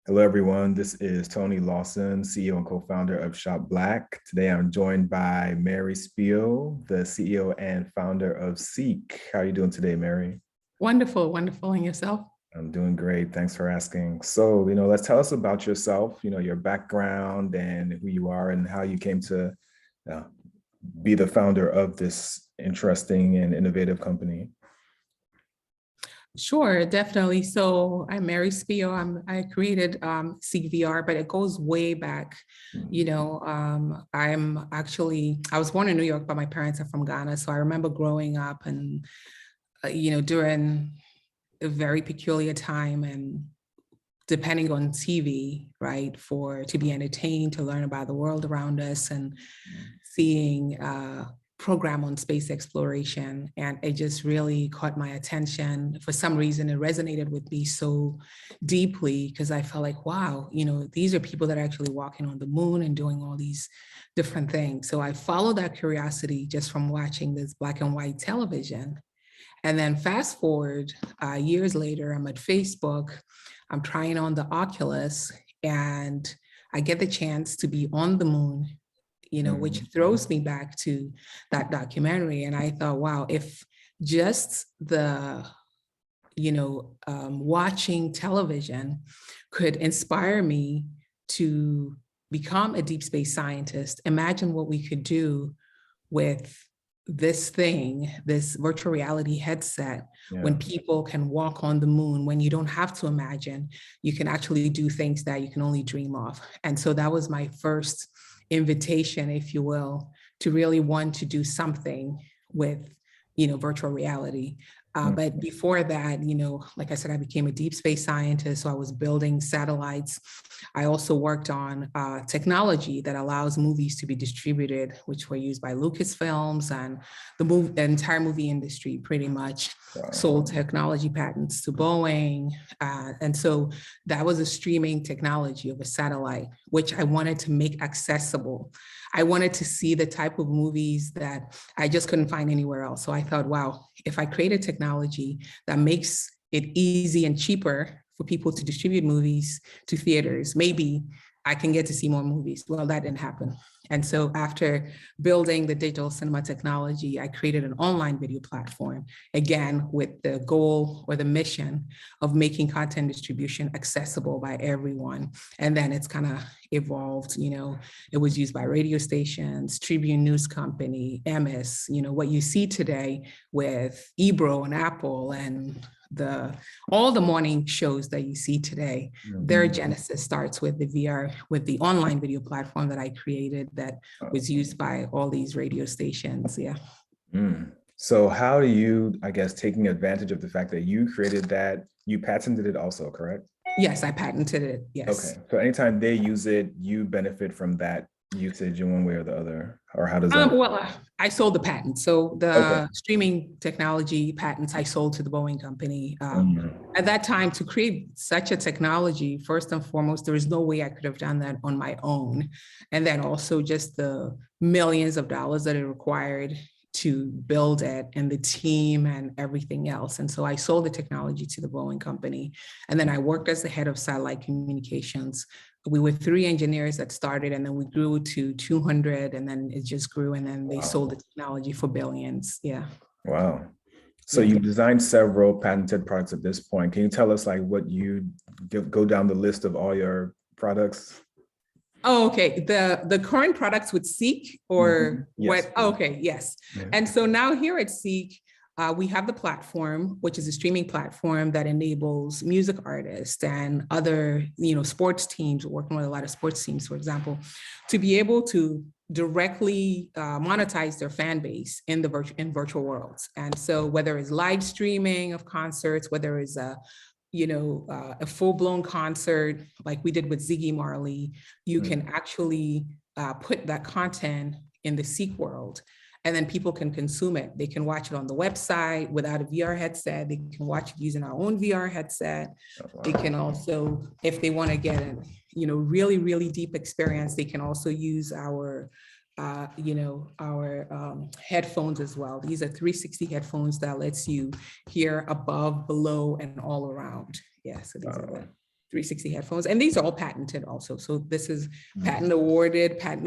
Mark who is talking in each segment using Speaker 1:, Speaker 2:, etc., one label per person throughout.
Speaker 1: Hello, everyone. This is Tony Lawson, CEO and co-founder of Shop Black. Today, I'm joined by Mary Spio, the CEO and founder of CEEK. How are you doing today, Mary?
Speaker 2: Wonderful, wonderful. And yourself?
Speaker 1: I'm doing great. Thanks for asking. So, let's tell us about yourself, your background and who you are and how you came to uh, be the founder of this interesting and innovative company.
Speaker 2: Sure, definitely. So I'm Mary Spio. I created CEEK VR, but it goes way back. I was born in New York, but my parents are from Ghana. So I remember growing up and, during a very peculiar time and depending on TV, right, to be entertained, to learn about the world around us and seeing program on space exploration. And it just really caught my attention. For some reason, it resonated with me so deeply because I felt like, wow, these are people that are actually walking on the moon and doing all these different things. So I followed that curiosity just from watching this black and white television. And then fast forward years later, I'm at Facebook, I'm trying on the Oculus, and I get the chance to be on the moon, which throws me back to that documentary. And I thought, wow, if just watching television could inspire me to become a deep space scientist, imagine what we could do with this thing, this virtual reality headset, when people can walk on the moon, when you don't have to imagine, you can actually do things that you can only dream of. And so that was my first invitation, if you will, to really want to do something with, virtual reality. But before that, like I said, I became a deep space scientist. So I was building satellites. I also worked on technology that allows movies to be distributed, which were used by Lucasfilms, and the entire movie industry pretty much sold technology patents to Boeing. And so that was a streaming technology of a satellite, which I wanted to make accessible. I wanted to see the type of movies that I just couldn't find anywhere else. So I thought, wow, if I create a technology that makes it easy and cheaper for people to distribute movies to theaters, maybe I can get to see more movies. Well, that didn't happen. And so after building the digital cinema technology, I created an online video platform, again, with the goal or the mission of making content distribution accessible by everyone. And then it's kind of evolved, it was used by radio stations, Tribune News Company, MS, what you see today with Ebro and Apple and all the morning shows that you see today, their genesis starts with the VR, with the online video platform that I created that was used by all these radio stations. Yeah.
Speaker 1: So how do you, I guess, taking advantage of the fact that you created that, you patented it also, correct?
Speaker 2: Yes, I patented it. Yes.
Speaker 1: Okay. So anytime they use it, you benefit from that usage in one way or the other, or how does that?
Speaker 2: I sold the patent. So the streaming technology patents I sold to the Boeing company. At that time, to create such a technology, first and foremost, there is no way I could have done that on my own. And then also just the millions of dollars that it required to build it and the team and everything else. And so I sold the technology to the Boeing company. And then I worked as the head of satellite communications. We were 3 engineers that started, and then we grew to 200, and then it just grew, and then they sold the technology for billions. Yeah.
Speaker 1: Wow. So you designed several patented products at this point. Can you tell us like what you go down the list of all your products?
Speaker 2: Oh, okay. The current products with CEEK or
Speaker 1: Yes.
Speaker 2: what? Oh, okay, yes. And so now here at CEEK, we have the platform, which is a streaming platform that enables music artists and other, sports teams, working with a lot of sports teams, for example, to be able to directly monetize their fan base in virtual worlds. And so whether it's live streaming of concerts, whether it's a full-blown concert like we did with Ziggy Marley, you can actually put that content in the CEEK world, and then people can consume it. They can watch it on the website without a VR headset. They can watch it using our own VR headset. They can also, if they want to get a really, really deep experience, they can also use our headphones as well. These are 360 headphones that lets you hear above, below, and all around. Yeah, so these are 360 headphones, and these are all patented also. So this is
Speaker 1: Mm.
Speaker 2: patent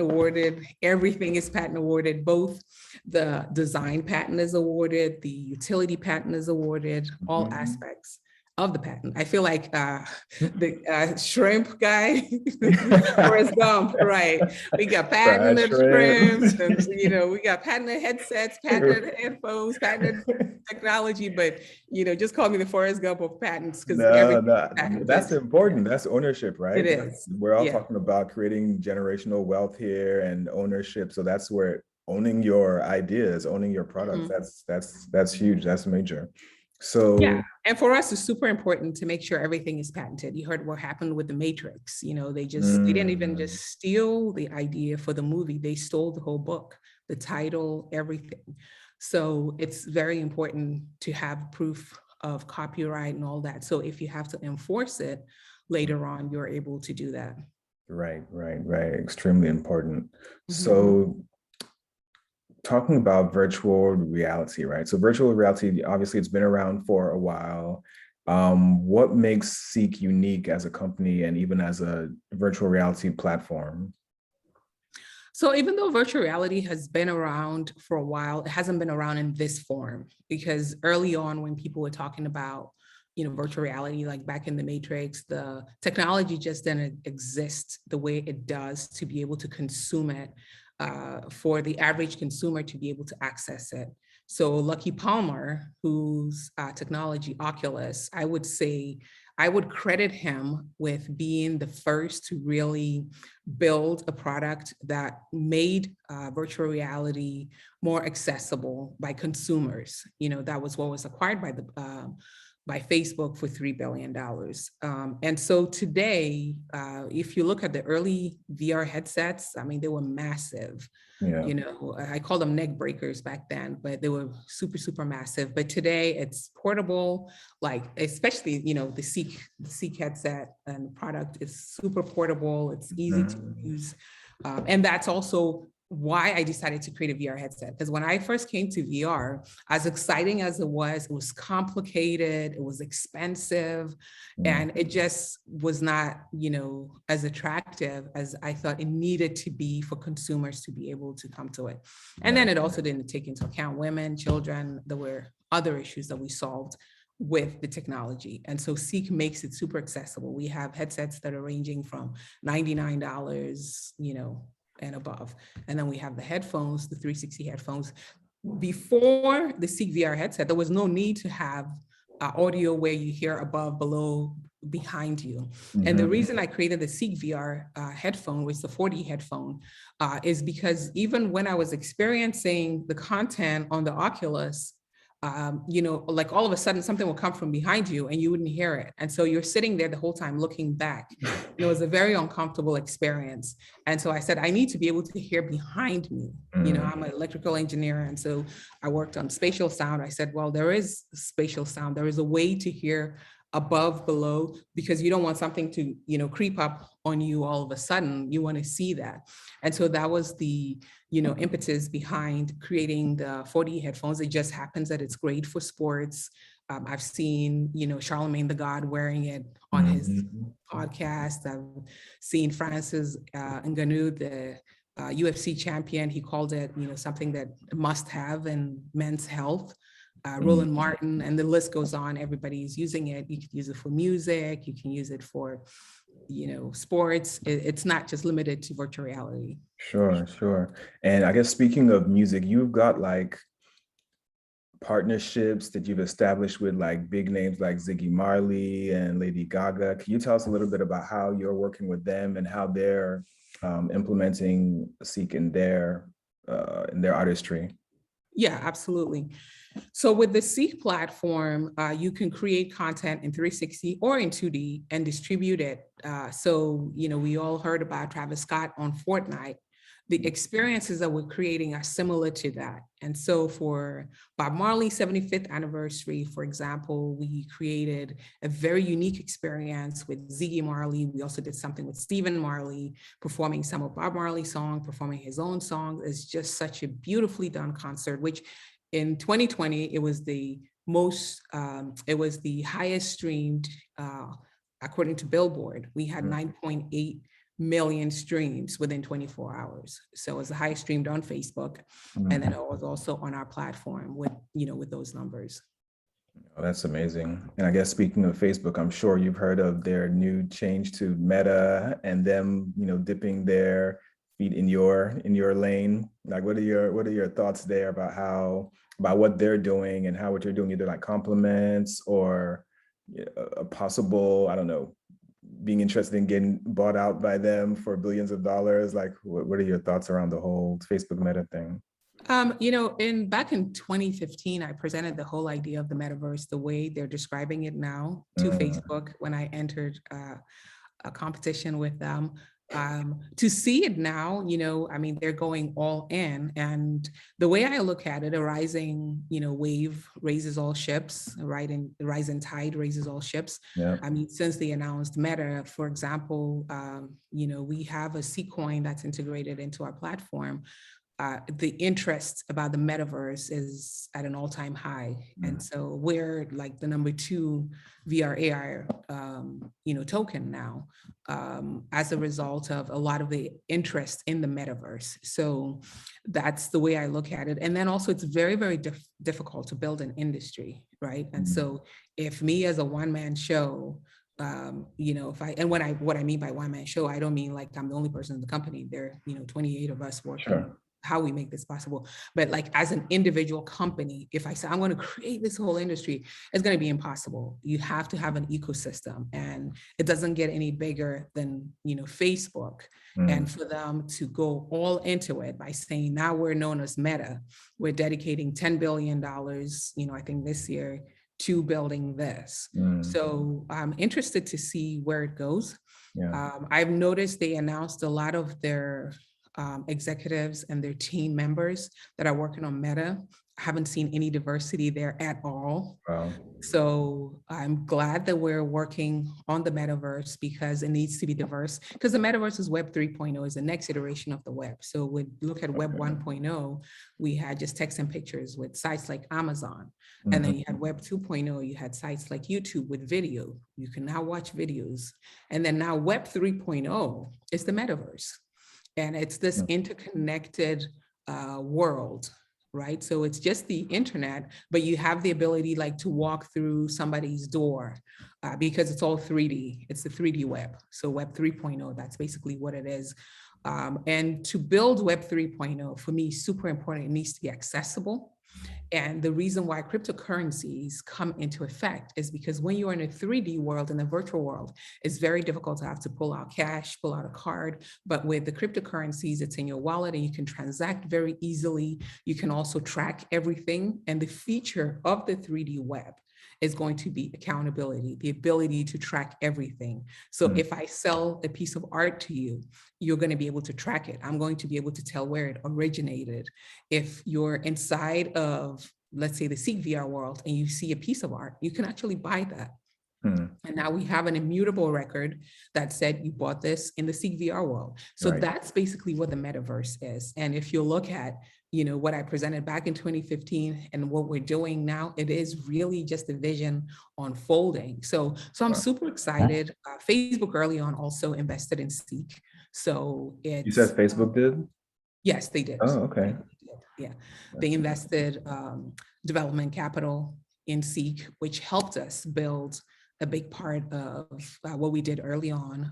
Speaker 2: awarded, everything is patent awarded. Both the design patent is awarded, the utility patent is awarded, all
Speaker 1: Mhm.
Speaker 2: aspects of the patent. I feel like the shrimp guy, Forrest Gump, right? We got
Speaker 1: Fried
Speaker 2: patented
Speaker 1: shrimp.
Speaker 2: shrimps, and we got patented headsets, patented headphones, patented technology, but just call me the Forrest Gump of patents because
Speaker 1: No,
Speaker 2: everything is
Speaker 1: no, that's
Speaker 2: patented.
Speaker 1: important. That's ownership,
Speaker 2: It
Speaker 1: right?
Speaker 2: is.
Speaker 1: We're all
Speaker 2: Yeah.
Speaker 1: talking about creating generational wealth here and ownership. So that's where owning your ideas, owning your products,
Speaker 2: Mhm.
Speaker 1: that's huge. That's major.
Speaker 2: Yeah.
Speaker 1: So
Speaker 2: And for us, it's super important to make sure everything is patented. You heard what happened with the Matrix. They didn't even just
Speaker 1: mm,
Speaker 2: steal the idea for the movie. They stole the whole book, the title, everything. So it's very important to have proof of copyright and all that. So if you have to enforce it later on, you're able to do that.
Speaker 1: right. Extremely important.
Speaker 2: Mhm.
Speaker 1: So talking about virtual reality, right? So virtual reality, obviously, it's been around for a while. What makes CEEK unique as a company and even as a virtual reality platform?
Speaker 2: So even though virtual reality has been around for a while, it hasn't been around in this form because early on when people were talking about, virtual reality, like back in the Matrix, the technology just didn't exist the way it does to be able to consume it, for the average consumer to be able to access it. So Lucky Palmer, whose technology, Oculus, I would say, I would credit him with being the first to really build a product that made virtual reality more accessible by consumers. That was what was acquired by Facebook for $3 billion. And so today, if you look at the early VR headsets, I mean, they were massive.
Speaker 1: Yeah.
Speaker 2: I called them neck breakers back then, but they were super, super massive. But today it's portable, like especially, the CEEK headset and the product is super portable. It's easy to
Speaker 1: Mhm.
Speaker 2: use. And that's also why I decided to create a VR headset. Because when I first came to VR, as exciting as it was complicated, it was expensive, and it just was not, as attractive as I thought it needed to be for consumers to be able to come to it. And then
Speaker 1: Right.
Speaker 2: it also didn't take into account women, children. There were other issues that we solved with the technology. And so CEEK makes it super accessible. We have headsets that are ranging from $99, and above. And then we have the headphones, the 360 headphones. Before the CEEK VR headset, there was no need to have audio where you hear above, below, behind you. And the
Speaker 1: Mhm.
Speaker 2: reason I created the CEEK VR headphone, which is the 4D headphone, is because even when I was experiencing the content on the Oculus, like all of a sudden something will come from behind you and you wouldn't hear it. And so you're sitting there the whole time looking back. And it was a very uncomfortable experience. And so I said, I need to be able to hear behind me. I'm an electrical engineer. And so I worked on spatial sound. I said, well, there is spatial sound. There is a way to hear above, below, because you don't want something to, creep up on you all of a sudden. You want to see that. And so that was the, impetus behind creating the 4D headphones. It just happens that it's great for sports. I've seen, Charlemagne the God wearing it on his
Speaker 1: Mhm.
Speaker 2: podcast. I've seen Francis Ngannou, the UFC champion. He called it, something that must have in men's health.
Speaker 1: Mhm.
Speaker 2: Roland Martin, and the list goes on. Everybody's using it. You can use it for music. You can use it for, sports. It's not just limited to virtual reality.
Speaker 1: Sure. And I guess speaking of music, you've got like partnerships that you've established with like big names like Ziggy Marley and Lady Gaga. Can you tell us a little bit about how you're working with them and how they're implementing CEEK in their artistry?
Speaker 2: Yeah, absolutely. So with the CEEK platform, you can create content in 360 or in 2D and distribute it. So, we all heard about Travis Scott on Fortnite. The experiences that we're creating are similar to that. And so for Bob Marley's 75th anniversary, for example, we created a very unique experience with Ziggy Marley. We also did something with Stephen Marley, performing some of Bob Marley's songs, performing his own songs. It's just such a beautifully done concert, which in 2020, it was the highest streamed according to Billboard, we had 9.8 million streams within 24 hours. So it was the highest streamed on Facebook. And then it was also on our platform with, with those numbers.
Speaker 1: Oh, that's amazing. And I guess speaking of Facebook, I'm sure you've heard of their new change to Meta and them, dipping their feet in your lane. Like, what are your thoughts there about what they're doing and how what you're doing either like complements or a possible, I don't know, being interested in getting bought out by them for billions of dollars? Like, what are your thoughts around the whole Facebook Meta thing?
Speaker 2: Back in 2015, I presented the whole idea of the metaverse, the way they're describing it now, to Facebook when I entered a competition with them. To see it now, they're going all in. And the way I look at it, a rising, wave raises all ships, right? And the rising tide raises all ships.
Speaker 1: Yeah.
Speaker 2: Since they announced Meta, for example, we have a CEEK coin that's integrated into our platform. The interest about the metaverse is at an all-time high. And so we're like the number 2 VR AR, token now, as a result of a lot of the interest in the metaverse. So that's the way I look at it. And then also it's very, very difficult to build an industry, right? And so if me as a one-man show, what I mean by one-man show, I don't mean like I'm the only person in the company. There are, 28 of us working.
Speaker 1: Sure.
Speaker 2: How we make this possible. But like as an individual company, if I say I'm going to create this whole industry, it's going to be impossible. You have to have an ecosystem, and it doesn't get any bigger than, Facebook. And for them to go all into it by saying now we're known as Meta, we're dedicating $10 billion, I think this year, to building this. So I'm interested to see where it goes.
Speaker 1: Yeah.
Speaker 2: I've noticed they announced a lot of their executives and their team members that are working on Meta. I haven't seen any diversity there at all.
Speaker 1: Wow.
Speaker 2: So I'm glad that we're working on the metaverse because it needs to be diverse, because the metaverse is Web 3.0, is the next iteration of the web. So we look at Web 1.0, we had just text and pictures with sites like Amazon. And then you had Web 2.0, you had sites like YouTube with video. You can now watch videos. And then now Web 3.0 is the metaverse. And it's this interconnected world, right? So it's just the internet, but you have the ability like to walk through somebody's door because it's all 3D. It's the 3D web. So Web 3.0, that's basically what it is. And to build Web 3.0, for me, super important. It needs to be accessible. And the reason why cryptocurrencies come into effect is because when you're in a 3D world, in the virtual world, it's very difficult to have to pull out cash, pull out a card. But with the cryptocurrencies, it's in your wallet and you can transact very easily. You can also track everything. And the feature of the 3D web is going to be accountability, the ability to track everything. So if I sell a piece of art to you, you're going to be able to track it. I'm going to be able to tell where it originated. If you're inside of, let's say, the CEEK VR world and you see a piece of art, you can actually buy that. And now we have an immutable record that said you bought this in the CEEK VR world. So that's basically what the metaverse is. And if you look at, what I presented back in 2015 and what we're doing now, it is really just a vision unfolding. So I'm super excited. Facebook early on also invested in CEEK. So it's—
Speaker 1: You said Facebook did?
Speaker 2: Yes, they did.
Speaker 1: Oh, okay.
Speaker 2: Yeah, they invested development capital in CEEK, which helped us build a big part of what we did early on.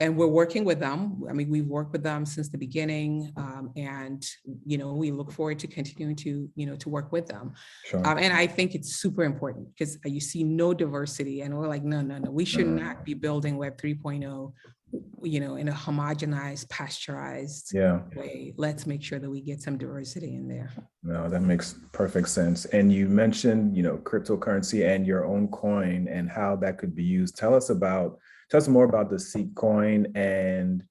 Speaker 2: And we're working with them. I mean, we've worked with them since the beginning, and, we look forward to continuing to, to work with them.
Speaker 1: Sure.
Speaker 2: And I think it's super important because you see no diversity and we're like, no, we should not be building Web 3.0, in a homogenized, pasteurized way. Let's make sure that we get some diversity in there.
Speaker 1: No, that makes perfect sense. And you mentioned, cryptocurrency and your own coin and how that could be used. Tell us more about the CEEK coin and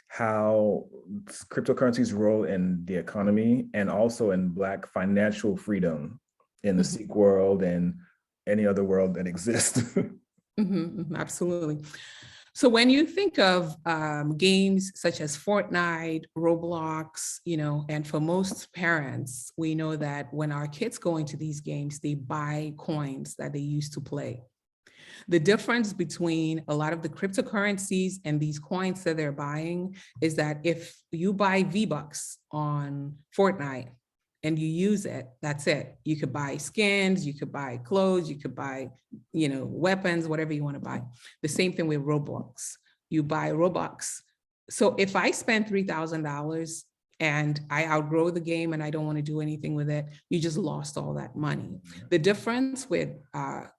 Speaker 1: how cryptocurrency's role in the economy and also in Black financial freedom in the CEEK world and any other world that exists.
Speaker 2: Absolutely. So when you think of games such as Fortnite, Roblox, and for most parents, we know that when our kids go into these games, they buy coins that they use to play. The difference between a lot of the cryptocurrencies and these coins that they're buying is that if you buy V-Bucks on Fortnite and you use it, that's it. You could buy skins, you could buy clothes, you could buy, weapons, whatever you want to buy. The same thing with Roblox. You buy Robux. So if I spend $3,000 and I outgrow the game and I don't want to do anything with it, you just lost all that money. The difference with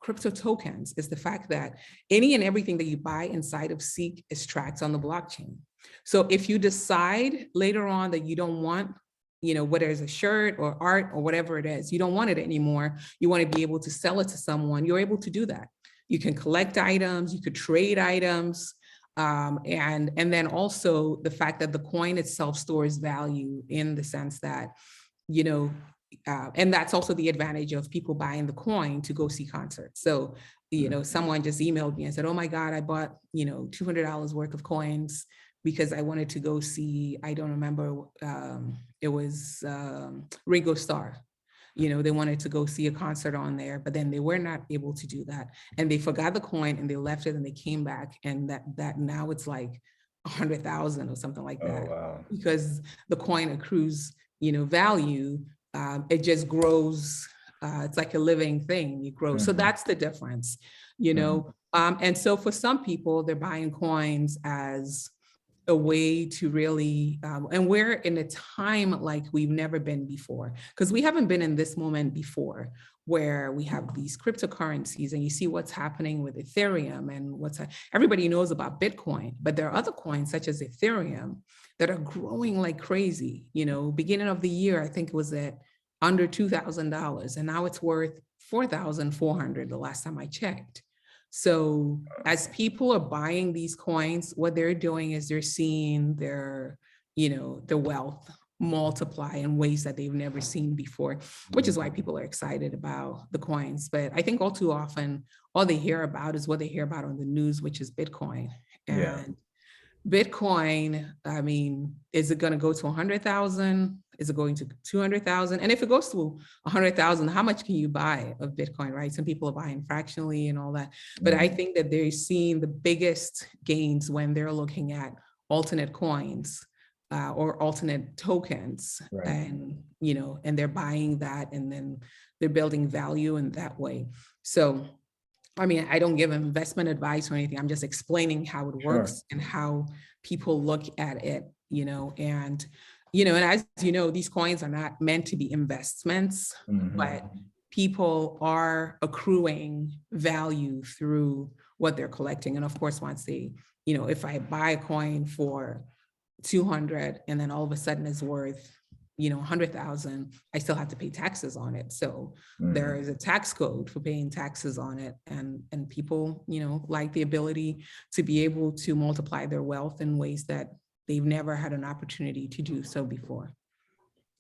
Speaker 2: crypto tokens is the fact that any and everything that you buy inside of CEEK is tracked on the blockchain. So if you decide later on that you don't want, whether it's a shirt or art or whatever it is, you don't want it anymore, you want to be able to sell it to someone, you're able to do that. You can collect items, you could trade items, and then also the fact that the coin itself stores value in the sense that, and that's also the advantage of people buying the coin to go see concerts. So, someone just emailed me and said, oh my God, I bought, $200 worth of coins because I wanted to go see, I don't remember, it was Ringo Starr. They wanted to go see a concert on there, but then they were not able to do that. And they forgot the coin and they left it and they came back, and that now it's like 100,000 or something like that.
Speaker 1: Oh, wow.
Speaker 2: Because the coin accrues, value. It just grows. It's like a living thing. It grows. So that's the difference, and so for some people, they're buying coins as a way to really, and we're in a time like we've never been before, because we haven't been in this moment before, where we have these cryptocurrencies and you see what's happening with Ethereum and everybody knows about Bitcoin, but there are other coins such as Ethereum that are growing like crazy. Beginning of the year, I think it was at under $2,000, and now it's worth $4,400 the last time I checked. So as people are buying these coins, what they're doing is they're seeing their wealth multiply in ways that they've never seen before, which is why people are excited about the coins. But I think all too often, all they hear about is what they hear about on the news, which is Bitcoin. And Bitcoin, I mean, is it going to go to 100,000? Is it going to 200,000? And if it goes to 100,000, how much can you buy of Bitcoin, right? Some people are buying fractionally and all that. But I think that they're seeing the biggest gains when they're looking at alternate coins or alternate tokens,
Speaker 1: Right.
Speaker 2: and, and they're buying that, and then they're building value in that way. So, I mean, I don't give investment advice or anything. I'm just explaining how it works and how people look at it, and, and as these coins are not meant to be investments, but people are accruing value through what they're collecting. And of course, once they, if I buy a coin for 200 and then all of a sudden it's worth 100,000, I still have to pay taxes on it. So there is a tax code for paying taxes on it, and people like the ability to be able to multiply their wealth in ways that they've never had an opportunity to do so before.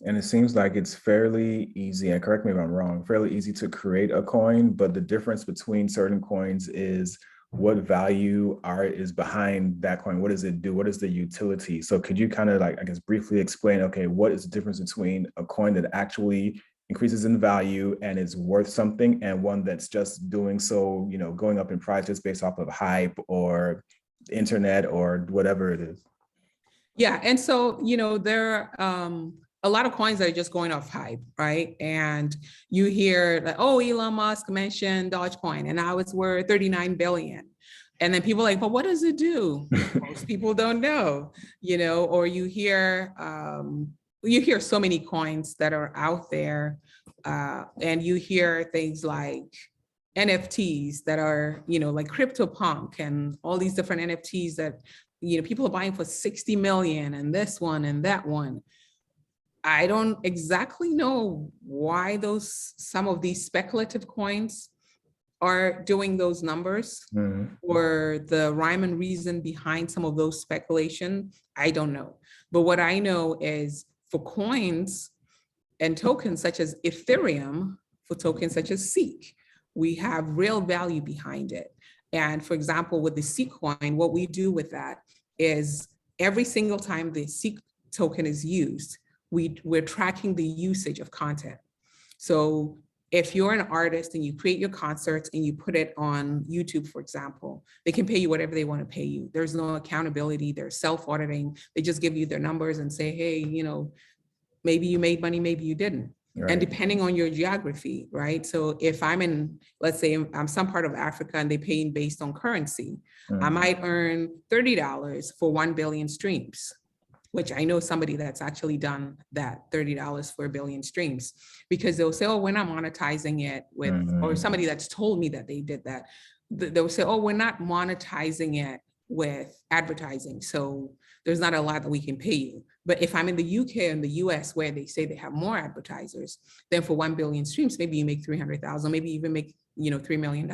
Speaker 1: And it seems like it's fairly easy, and correct me if I'm wrong, fairly easy to create a coin, but the difference between certain coins is what value is behind that coin. What does it do? What is the utility? So could you kind of like, I guess, briefly explain, okay, what is the difference between a coin that actually increases in value and is worth something, and one that's just doing so, going up in price just based off of hype or internet or whatever it is?
Speaker 2: Yeah, and so, there are a lot of coins that are just going off hype, right? And you hear like, oh, Elon Musk mentioned Dogecoin and now it's worth 39 billion. And then people are like, but what does it do? Most people don't know, or you hear so many coins that are out there, and you hear things like NFTs that are, like CryptoPunk and all these different NFTs that, people are buying for 60 million, and this one and that one. I don't exactly know why some of these speculative coins are doing those numbers, or the rhyme and reason behind some of those speculation. I don't know. But what I know is for coins and tokens such as Ethereum, for tokens such as CEEK, we have real value behind it. And for example, with the CEEK coin, what we do with that is every single time the CEEK token is used, we're tracking the usage of content. So if you're an artist and you create your concerts and you put it on YouTube, for example, they can pay you whatever they want to pay you. There's no accountability. They're self-auditing. They just give you their numbers and say, hey, you know, maybe you made money, maybe you didn't.
Speaker 1: Right.
Speaker 2: And depending on your geography, right? So if I'm in, let's say I'm some part of Africa and they pay based on currency, I might earn $30 for 1 billion streams, which I know somebody that's actually done that, $30 for 1 billion streams, because they'll say, oh, we're not monetizing it with, or somebody that's told me that they did that, they'll say, oh, we're not monetizing it with advertising. So there's not a lot that we can pay you. But if I'm in the UK and the US where they say they have more advertisers, then for 1 billion streams, maybe you make 300,000, maybe even make, you know, $3 million.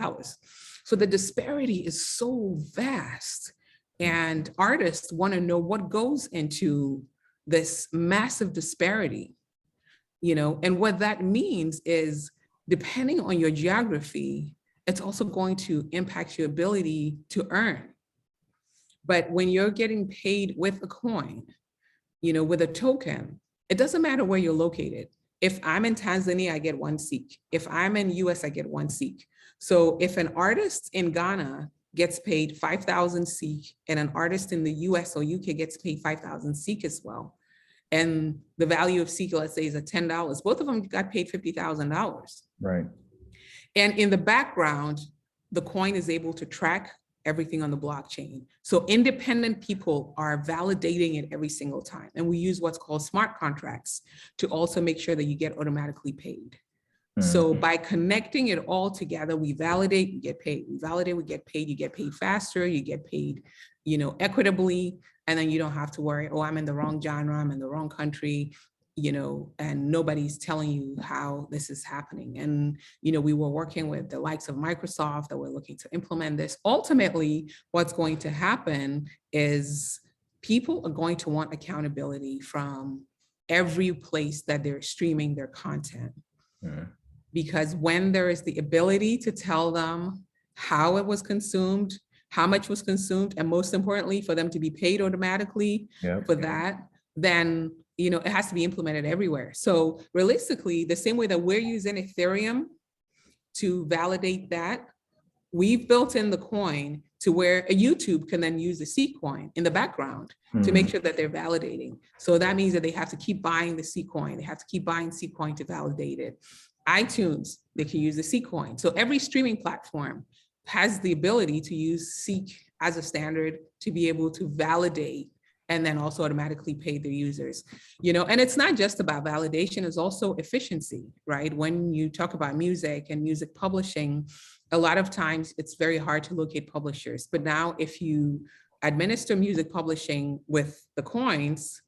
Speaker 2: So the disparity is so vast. And artists want to know what goes into this massive disparity, you know, and what that means is depending on your geography, it's also going to impact your ability to earn. But when you're getting paid with a coin, you know, with a token, it doesn't matter where you're located. If I'm in Tanzania, I get 1 CEEK. If I'm in US, I get 1 CEEK. So if an artist in Ghana gets paid 5,000 CEEK and an artist in the US or UK gets paid 5,000 CEEK as well, and the value of CEEK, let's say, is at $10, both of them got paid $50,000.
Speaker 1: Right.
Speaker 2: And in the background, the coin is able to track everything on the blockchain. So independent people are validating it every single time. And we use what's called smart contracts to also make sure that you get automatically paid. So by connecting it all together, we validate, you get paid. We validate, we get paid. You get paid faster, you get paid, you know, equitably. And then you don't have to worry, oh, I'm in the wrong genre, I'm in the wrong country, you know, and nobody's telling you how this is happening. And, you know, we were working with the likes of Microsoft that we're looking to implement this. Ultimately, what's going to happen is people are going to want accountability from every place that they're streaming their content. Because when there is the ability to tell them how it was consumed, how much was consumed, and most importantly, for them to be paid automatically for that, then, you know, it has to be implemented everywhere. So realistically, the same way that we're using Ethereum to validate that, we've built in the coin to where a YouTube can then use the CEEK coin in the background to make sure that they're validating. So that means that they have to keep buying the CEEK coin. They have to keep buying CEEK coin to validate it. iTunes, they can use the CEEK coin. So every streaming platform has the ability to use CEEK as a standard to be able to validate and then also automatically pay their users, you know. And it's not just about validation, it's also efficiency, right? When you talk about music and music publishing, a lot of times it's very hard to locate publishers. But now if you administer music publishing with the coins,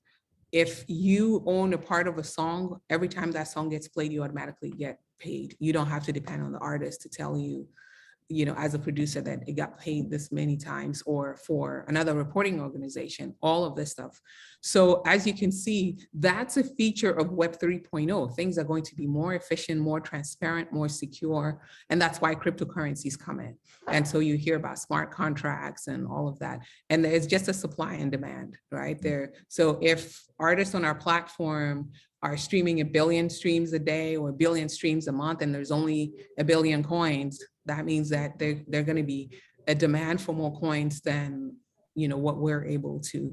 Speaker 2: if you own a part of a song, every time that song gets played, you automatically get paid. You don't have to depend on the artist to tell you, you know, as a producer that it got paid this many times, or for another reporting organization, all of this stuff. So as you can see, that's a feature of Web 3.0. Things are going to be more efficient, more transparent, more secure. And that's why cryptocurrencies come in. And so you hear about smart contracts and all of that. And there's just a supply and demand right there. So if artists on our platform are streaming 1 billion streams a day or 1 billion streams a month, and there's only 1 billion coins, that means that they're going to be a demand for more coins than, you know, what we're able to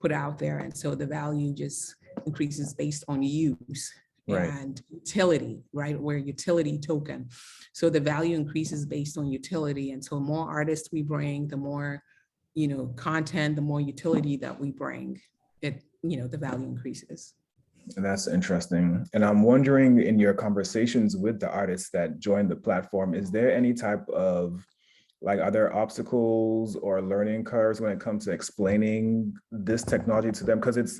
Speaker 2: put out there. And so the value just increases based on use and utility, right? We're a utility token. So the value increases based on utility. And so more artists we bring, the more, you know, content, the more utility that we bring, it, you know, the value increases.
Speaker 1: That's interesting. And I'm wondering, in your conversations with the artists that join the platform, is there any type of, like, are there obstacles or learning curves when it comes to explaining this technology to them? Because it's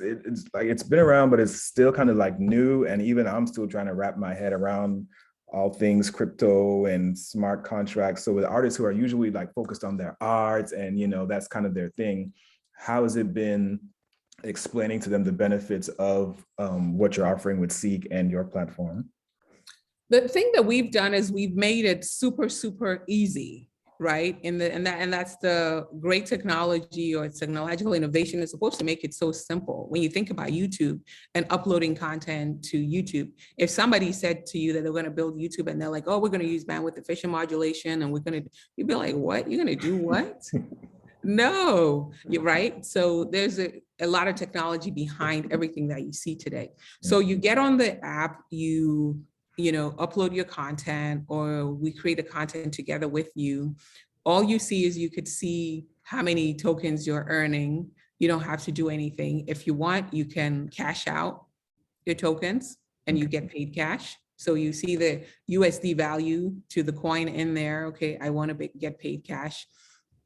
Speaker 1: like, it's been around, but it's still kind of like new. And even I'm still trying to wrap my head around all things crypto and smart contracts. So with artists who are usually like focused on their art and, you know, that's kind of their thing, how has it been explaining to them the benefits of what you're offering with CEEK and your platform?
Speaker 2: The thing that we've done is we've made it super, super easy. right? And that's the great technology or technological innovation is supposed to make it so simple. When you think about YouTube and uploading content to YouTube, if somebody said to you that they're going to build YouTube and they're like, oh, we're going to use bandwidth efficient modulation and we're going to, you'd be like, what? You're going to do what? No, you're right. So there's a lot of technology behind everything that you see today. So you get on the app, you know, upload your content, or we create the content together with you. All you see is you could see how many tokens you're earning. You don't have to do anything. If you want, you can cash out your tokens and you get paid cash. So you see the USD value to the coin in there. Okay, I want to get paid cash.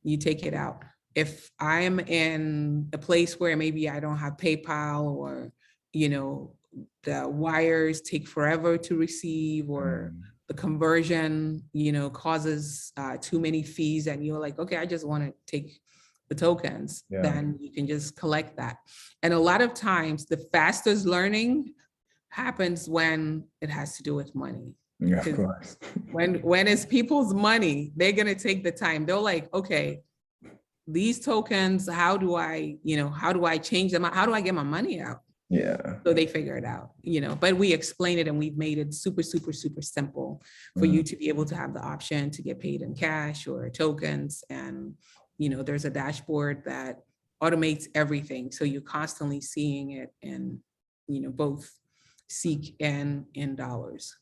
Speaker 2: You take it out. If I'm in a place where maybe I don't have PayPal, or, you know, the wires take forever to receive, or the conversion, you know, causes too many fees, and you're like, okay, I just want to take the tokens, then you can just collect that. And a lot of times the fastest learning happens when it has to do with money.
Speaker 1: Yeah, of course.
Speaker 2: When it's people's money, they're gonna take the time. They're like, okay, these tokens, how do I change them? How do I get my money out?
Speaker 1: Yeah.
Speaker 2: So they figure it out, you know, but we explain it and we've made it super, super, super simple for you to be able to have the option to get paid in cash or tokens. And, you know, there's a dashboard that automates everything. So you're constantly seeing it in, you know, both CEEK and in dollars.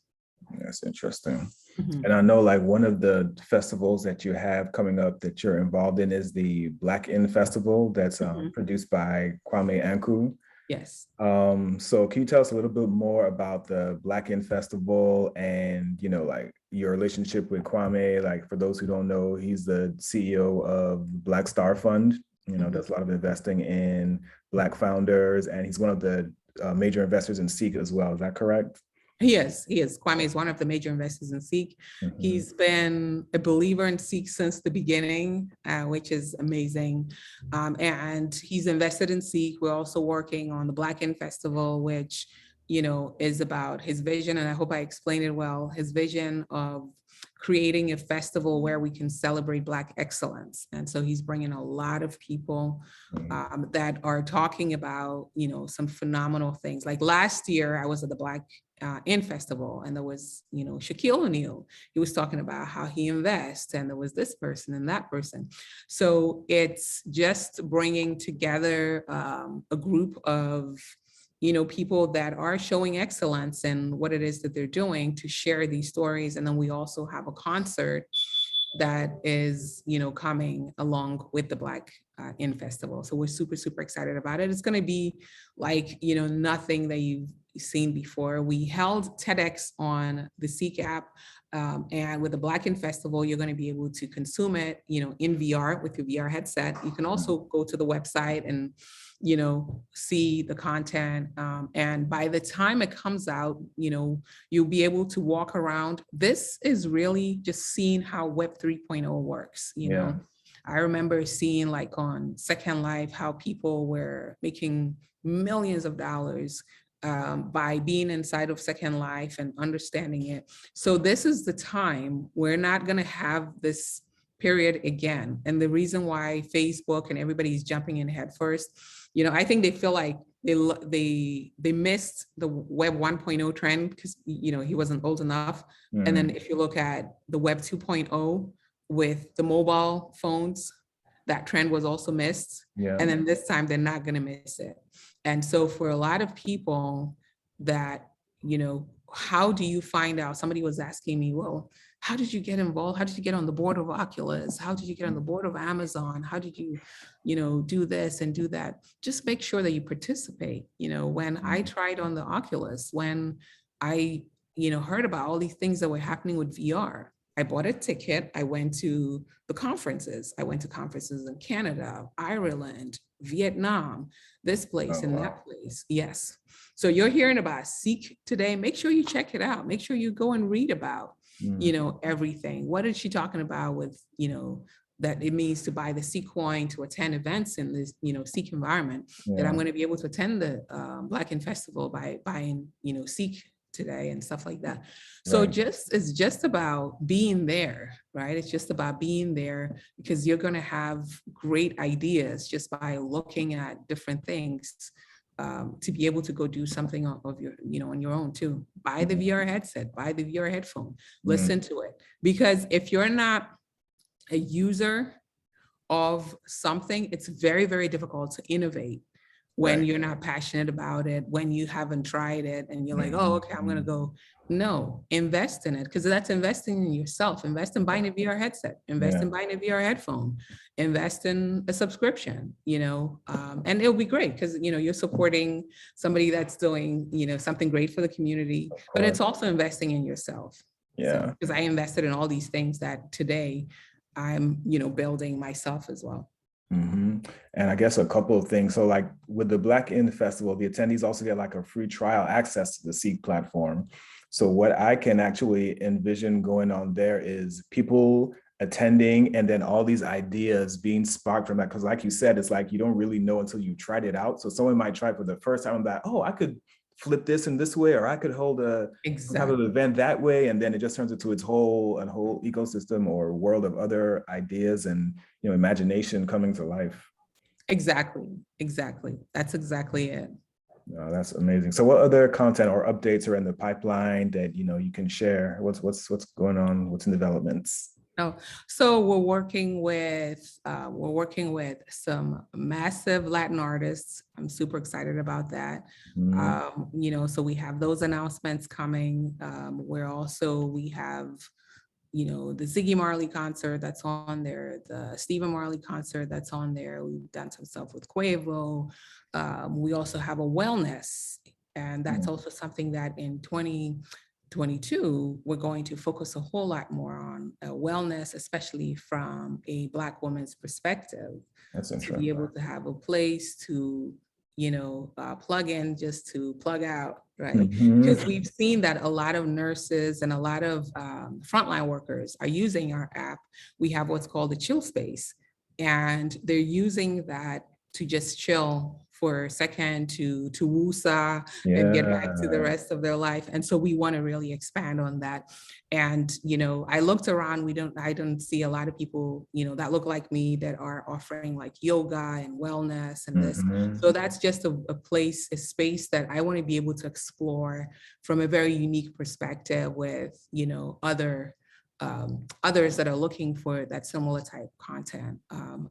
Speaker 1: That's interesting. And I know like one of the festivals that you have coming up that you're involved in is the Black In Festival that's produced by Kwame Anku.
Speaker 2: Yes.
Speaker 1: So can you tell us a little bit more about the Black In Festival and, you know, like your relationship with Kwame? Like for those who don't know, he's the CEO of Black Star Fund, you know, does a lot of investing in Black founders, and he's one of the major investors in CEEK as well. Is that correct?
Speaker 2: He is. Kwame is one of the major investors in CEEK. He's been a believer in CEEK since the beginning, which is amazing. And he's invested in CEEK. We're also working on the Black In Festival, which, you know, is about his vision. And I hope I explained it well. His vision of creating a festival where we can celebrate Black excellence. And so he's bringing a lot of people that are talking about, you know, some phenomenal things. Like last year, I was at the Black In Festival, and there was, you know, Shaquille O'Neal. He was talking about how he invests, and there was this person and that person. So it's just bringing together a group of, you know, people that are showing excellence in what it is that they're doing to share these stories. And then we also have a concert that is, you know, coming along with the Black In Festival. So we're super, super excited about it. It's going to be like, you know, nothing that you've seen before. We held TEDx on the CEEK app, and with the Black In Festival, you're going to be able to consume it, you know, in VR with your VR headset. You can also go to the website and, you know, see the content. And by the time it comes out, you know, you'll be able to walk around. This is really just seeing how Web 3.0 works, you know. I remember seeing like on Second Life how people were making millions of dollars by being inside of Second Life and understanding it. So this is the time. We're not going to have this period again. And the reason why Facebook and everybody's jumping in head first, you know, I think they feel like they missed the Web 1.0 trend because, you know, he wasn't old enough. And then if you look at the Web 2.0 with the mobile phones, that trend was also missed. And then this time they're not going to miss it. And so for a lot of people that, you know, how do you find out? Somebody was asking me, well, how did you get involved? How did you get on the board of Oculus? How did you get on the board of Amazon? How did you, you know, do this and do that? Just make sure that you participate. You know, when I tried on the Oculus, when I, you know, heard about all these things that were happening with VR, I bought a ticket. I went to the conferences. I went to conferences in Canada, Ireland, Vietnam, this place and that place. Yes. So you're hearing about CEEK today. Make sure you check it out. Make sure you go and read about, you know, everything. What is she talking about with, you know, that it means to buy the CEEK coin to attend events in this, you know, CEEK environment, that I'm going to be able to attend the Black In Festival by buying, you know, CEEK today and stuff like that. So
Speaker 1: Right.
Speaker 2: it's just about being there, right? It's just about being there, because you're going to have great ideas just by looking at different things, to be able to go do something of your, on your own too. Buy the VR headset, buy the VR headphone, listen to it. Because if you're not a user of something, it's very, very difficult to innovate when
Speaker 1: Right.
Speaker 2: you're not passionate about it, when you haven't tried it and you're like, oh, okay, I'm going to go. No, invest in it, because that's investing in yourself. Invest in buying a VR headset, invest in buying a VR headphone, invest in a subscription, and it'll be great because, you're supporting somebody that's doing, something great for the community, but it's also investing in yourself.
Speaker 1: Yeah.
Speaker 2: So, because I invested in all these things that today I'm, building myself as well.
Speaker 1: And I guess a couple of things. So like with the Black Inn Festival, the attendees also get like a free trial access to the CEEK platform. So what I can actually envision going on there is people attending and then all these ideas being sparked from that. Because like you said, it's like you don't really know until you tried it out. So someone might try for the first time that, oh, I could flip this in this way, or I could hold some type of event that way, and then it just turns into a whole ecosystem or world of other ideas and imagination coming to life.
Speaker 2: Exactly. That's exactly it.
Speaker 1: No, that's amazing. So what other content or updates are in the pipeline that you can share? What's going on? What's in developments?
Speaker 2: Oh, so we're working with some massive Latin artists. I'm super excited about that. So we have those announcements coming. We have the Ziggy Marley concert that's on there, the Stephen Marley concert that's on there. We've done some stuff with Quavo. We also have a wellness, and that's also something that in 2022, we're going to focus a whole lot more on wellness, especially from a Black woman's perspective.
Speaker 1: That's
Speaker 2: interesting. To be able to have a place to, plug in, just to plug out, right? Because we've seen that a lot of nurses and a lot of frontline workers are using our app. We have what's called a chill space, and they're using that to just chill for a second, to woosah and get back to the rest of their life. And so we want to really expand on that. And, I looked around, I don't see a lot of people, that look like me that are offering like yoga and wellness and this. So that's just a place, a space that I want to be able to explore from a very unique perspective with, others that are looking for that similar type content.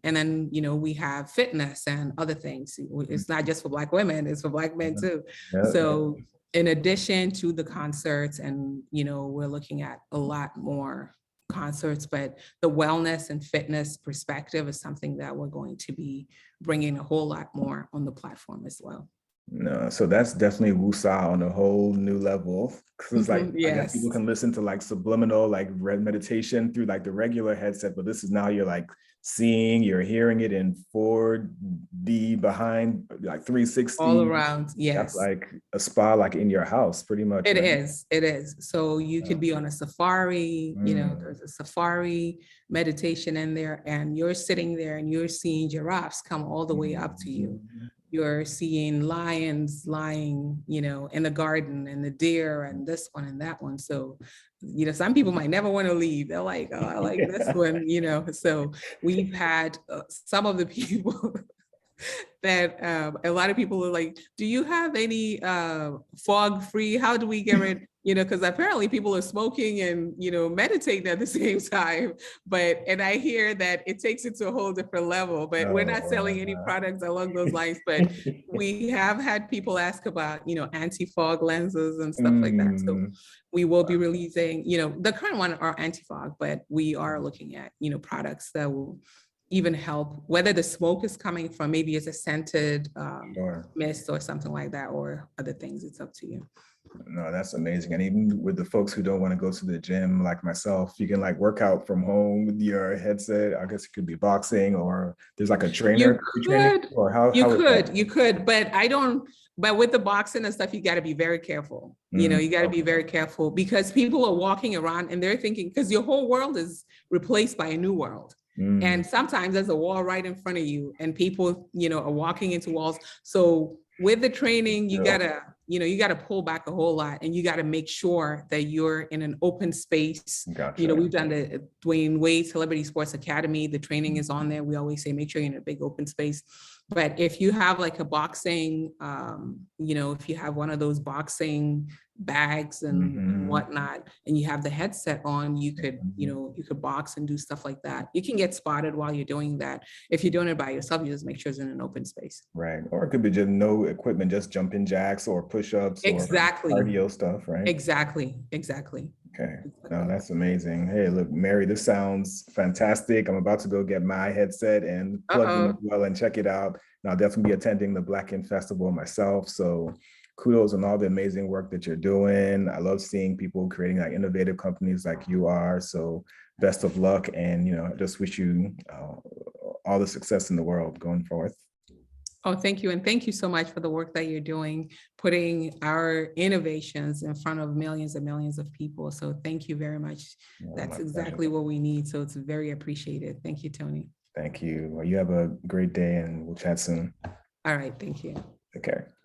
Speaker 2: And then, we have fitness and other things. It's not just for Black women, it's for Black men too. So in addition to the concerts, and, we're looking at a lot more concerts, but the wellness and fitness perspective is something that we're going to be bringing a whole lot more on the platform as well.
Speaker 1: No, so that's definitely woosah on a whole new level. Cause it's like, I guess people can listen to like subliminal, like meditation through like the regular headset, but this is now you're like seeing, you're hearing it in 4D behind, like 360.
Speaker 2: All around, yes.
Speaker 1: That's like a spa, like in your house, pretty much.
Speaker 2: It is. So you could be on a safari, there's a safari meditation in there, and you're sitting there and you're seeing giraffes come all the way up to you. You're seeing lions lying, in the garden, and the deer and this one and that one. So, some people might never want to leave. They're like, oh, I like this one, So we've had some of the people that a lot of people are like, do you have any fog free? How do we get rid? Because apparently people are smoking and, meditating at the same time. And I hear that it takes it to a whole different level, but we're not selling any products along those lines. But we have had people ask about, anti-fog lenses and stuff like that. So we will be releasing, the current one are anti-fog, but we are looking at, products that will even help, whether the smoke is coming from, maybe it's a scented mist or something like that, or other things. It's up to you.
Speaker 1: No, that's amazing. And even with the folks who don't want to go to the gym, like myself, you can like work out from home with your headset. I guess it could be boxing, or there's like a trainer. You
Speaker 2: could, but with the boxing and stuff, you got to be very careful. You got to be very careful, because people are walking around and they're thinking, because your whole world is replaced by a new world. And sometimes there's a wall right in front of you and people, are walking into walls. So with the training, you gotta pull back a whole lot, and you gotta make sure that you're in an open space.
Speaker 1: Gotcha.
Speaker 2: We've done the Dwayne Wade Celebrity Sports Academy. The training is on there. We always say, make sure you're in a big open space. But if you have like a boxing, if you have one of those boxing bags and whatnot, and you have the headset on, you could, you could box and do stuff like that. You can get spotted while you're doing that. If you're doing it by yourself, you just make sure it's in an open space.
Speaker 1: Right. Or it could be just no equipment, just jumping jacks or push-ups or cardio stuff, right?
Speaker 2: Exactly.
Speaker 1: Okay. No, that's amazing. Hey, look, Mary, this sounds fantastic. I'm about to go get my headset and plug in as well and check it out. And I'll definitely be attending the Black Ink Festival myself. So kudos on all the amazing work that you're doing. I love seeing people creating like innovative companies like you are. So best of luck. And, I just wish you all the success in the world going forth.
Speaker 2: Oh, thank you. And thank you so much for the work that you're doing, putting our innovations in front of millions and millions of people. So thank you very much. That's exactly what we need. So it's very appreciated. Thank you, Tony.
Speaker 1: Thank you. Well, you have a great day and we'll chat soon.
Speaker 2: All right. Thank you.
Speaker 1: Take care.